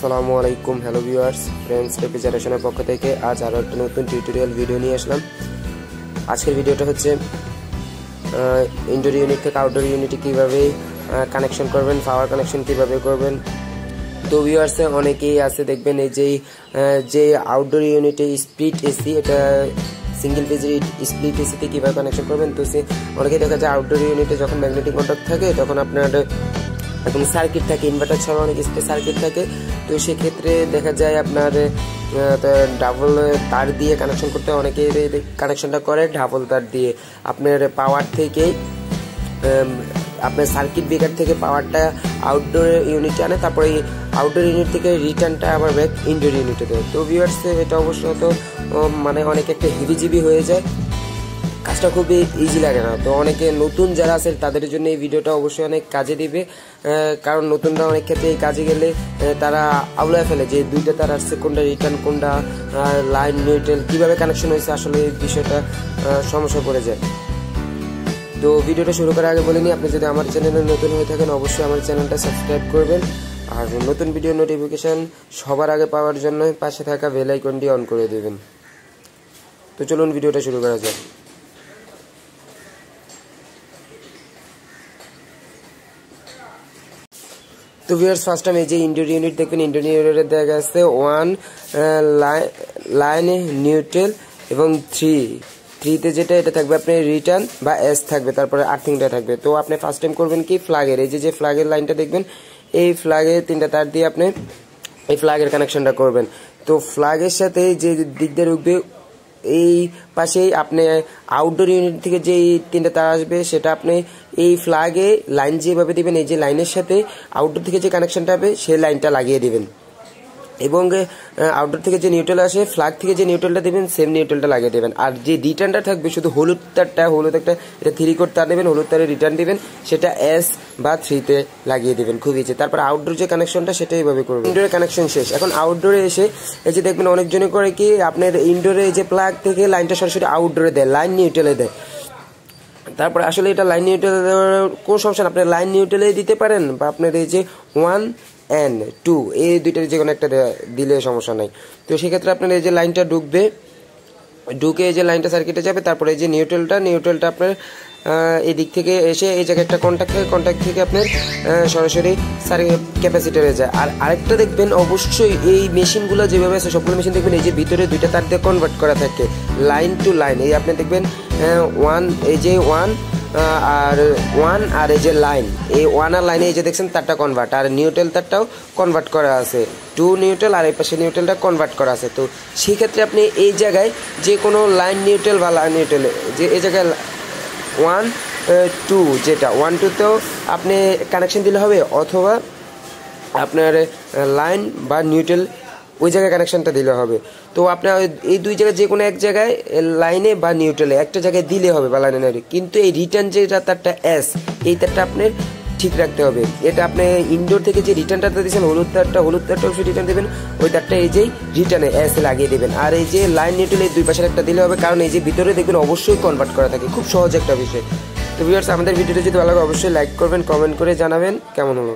আসসালামু আলাইকুম hello viewers friends রেফ্রিজারেশনের পক্ষ থেকে আজ আরও একটা নতুন টিউটোরিয়াল ভিডিও নিয়ে আসলাম। আজকের ভিডিওটা হচ্ছে ইনডোর ইউনিট থেকে আউটডোর ইউনিটে কীভাবে কানেকশন করবেন, পাওয়ার কানেকশন কীভাবে করবেন। তো ভিউয়ার্সে অনেকেই আছে দেখবেন এই যে আউটডোর ইউনিটে স্প্লিট এসি, এটা সিঙ্গেল ফেজের স্প্লিট এসিতে কীভাবে কানেকশন করবেন। তো অনেকেই দেখা যায় আউটডোর ইউনিটে যখন ম্যাগনেটিক কন্ট্যাক্ট থাকে তখন আপনার এবং সার্কিট থাকে, ইনভার্টার ছাড়া অনেক সার্কিট থাকে। তো সেক্ষেত্রে দেখা যায় আপনার ডাবল তার দিয়ে কানেকশন করতে অনেকে কানেকশনটা করে ডাবল তার দিয়ে। আপনার পাওয়ার থেকে আপনার সার্কিট ব্রেকার থেকে পাওয়ারটা আউটডোর ইউনিটে আনে, তারপরে আউটডোর ইউনিট থেকে রিটার্নটা আবার ব্যাক ইনডোর ইউনিটে দেয়। তো ভিউয়ার্স এটা অবশ্য তো মানে অনেক একটা হেভিজিবি হয়ে যায়, কাজটা খুবই ইজি লাগে না। তো অনেকে নতুন যারা আছে তাদের জন্য এই ভিডিওটা অবশ্যই অনেক কাজে দিবে, কারণ নতুনরা অনেক ক্ষেত্রে এই কাজে গেলে তারা আউলায় ফেলে যে দুইটা তার আসছে, কোনটা রিটার্ন কোনটা লাইন নিউট্রাল কীভাবে কানেকশন হয়েছে, আসলে এই বিষয়টা সমস্যা পড়ে যায়। তো ভিডিওটা শুরু করার আগে বলে নিই, আপনি যদি আমার চ্যানেলে নতুন হয়ে থাকেন অবশ্যই আমার চ্যানেলটা সাবস্ক্রাইব করবেন, আর নতুন ভিডিও নোটিফিকেশান সবার আগে পাওয়ার জন্য পাশে থাকা বেল আইকনটি অন করে দেবেন। তো চলুন ভিডিওটা শুরু করা যাক। তো ভিউয়ার্স ফার্স্ট টাইম এই যে ইনডোর ইউনিট দেখবেন, ইনডোর ইউনিটে দেখা যাচ্ছে 1 লাইন নিউট্রাল এবং 3তে যেটা এটা থাকবে আপনার রিটার্ন বা এস থাকবে, তারপরে আর্থিংটা থাকবে। তো আপনি ফার্স্ট টাইম করবেন কি ফ্ল্যাগের এই যে ফ্ল্যাগের লাইনটা দেখবেন, এই ফ্ল্যাগের 3টা তার দিয়ে আপনি এই ফ্ল্যাগের কানেকশনটা করবেন। তো ফ্ল্যাগের সাথে যে দিক দিয়ে ঢুকবে এই পাশেই আপনি আউটডোর ইউনিট থেকে যে 3টা তার আসবে সেটা আপনি এই ফ্ল্যাগে লাইন যেভাবে দিবেন, এই যে লাইনের সাথে আউটডোর থেকে যে কানেকশনটা হবে সেই লাইনটা লাগিয়ে দিবেন, এবং আউটডোর থেকে যে নিউট্রাল আসে ফ্ল্যাগ থেকে যে নিউট্রালটা দেবেন সেম নিউট্রালটা লাগিয়ে দেবেন। আর যে রিটার্নটা থাকবে শুধু হলুদ একটা এটা 3 কোট তার দেবেন, হলুদ তারে রিটার্ন দিবেন, সেটা এস বা 3তে লাগিয়ে দেবেন, খুব ইজি। তারপর আউটডোর যে কানেকশনটা সেটা এইভাবে করবেন। ইনডোরের কানেকশন শেষ, এখন আউটডোরে এসে এই যে দেখবেন অনেকজনে করে কি আপনার ইনডোরে যে প্লাগ থেকে লাইনটা সরাসরি আউটডোরে দেয়, লাইন নিউট্রালে দেয়। তারপরে আসলে এটা লাইন নিউট্রাল দেওয়ার কোনো সমস্যা না, আপনি লাইন নিউট্রালে দিতে পারেন, বা আপনার এই যে 1 and 2 এই দুইটার যে কোনো একটা দিলে সমস্যা নাই। তো সেক্ষেত্রে আপনার এই যে লাইনটা ঢুকে এই যে লাইনটা সার্কিটে যাবে, তারপরে এই যে নিউট্রালটা আপনার এই দিক থেকে এসে এই জায়গায় একটা কন্ট্যাক্ট থেকে আপনার সরাসরি ক্যাপাসিটারে যায়। আর আরেকটা দেখবেন অবশ্যই এই মেশিনগুলো যেভাবে আছে সবগুলো মেশিন দেখবেন এই যে ভিতরে 2টা তার দিয়ে কনভার্ট করা থাকে লাইন টু লাইন। এই আপনি দেখবেন 1 আর এই যে লাইন, এই 1 আর লাইনে এই যে দেখছেন তারটা কনভার্ট, আর নিউট্রাল তারটাও কনভার্ট করা আছে, 2 নিউট্রাল আর এই পাশে নিউট্রালটা কনভার্ট করা আছে। তো সেক্ষেত্রে আপনি এই জায়গায় যে কোনো লাইন নিউট্রাল বা লাইন নিউট্রাল যে এই জায়গায় 1, 2 যেটা 1, 2তেও আপনি কানেকশন দিলে হবে, অথবা আপনার লাইন বা নিউট্রাল ওই জায়গায় কানেকশনটা দিলে হবে। তো আপনার এই দুই জায়গায় যে কোনো এক জায়গায় লাইনে বা নিউট্রালে একটা জায়গায় দিলে হবে বা লাইনে নেবে, কিন্তু এই রিটার্ন যেটা তারটা এস, এই তারটা আপনার ঠিক রাখতে হবে। এটা আপনি ইনডোর থেকে যে রিটার্নটা দিয়েছেন হলুদ তারটা অবশ্যই রিটার্ন দেবেন, ওই তারটা এই যে রিটার্নে এস লাগিয়ে দেবেন। আর এই যে লাইন নিউট্রাল এই দুই পাশের একটা দিলে হবে, কারণ এই যে ভিতরে দেখবেন অবশ্যই কনভার্ট করা থাকে, খুব সহজ একটা বিষয়। তো ভিউয়ার্স আমাদের ভিডিওটা যদি ভালো লাগে অবশ্যই লাইক করবেন, কমেন্ট করে জানাবেন কেমন হলো।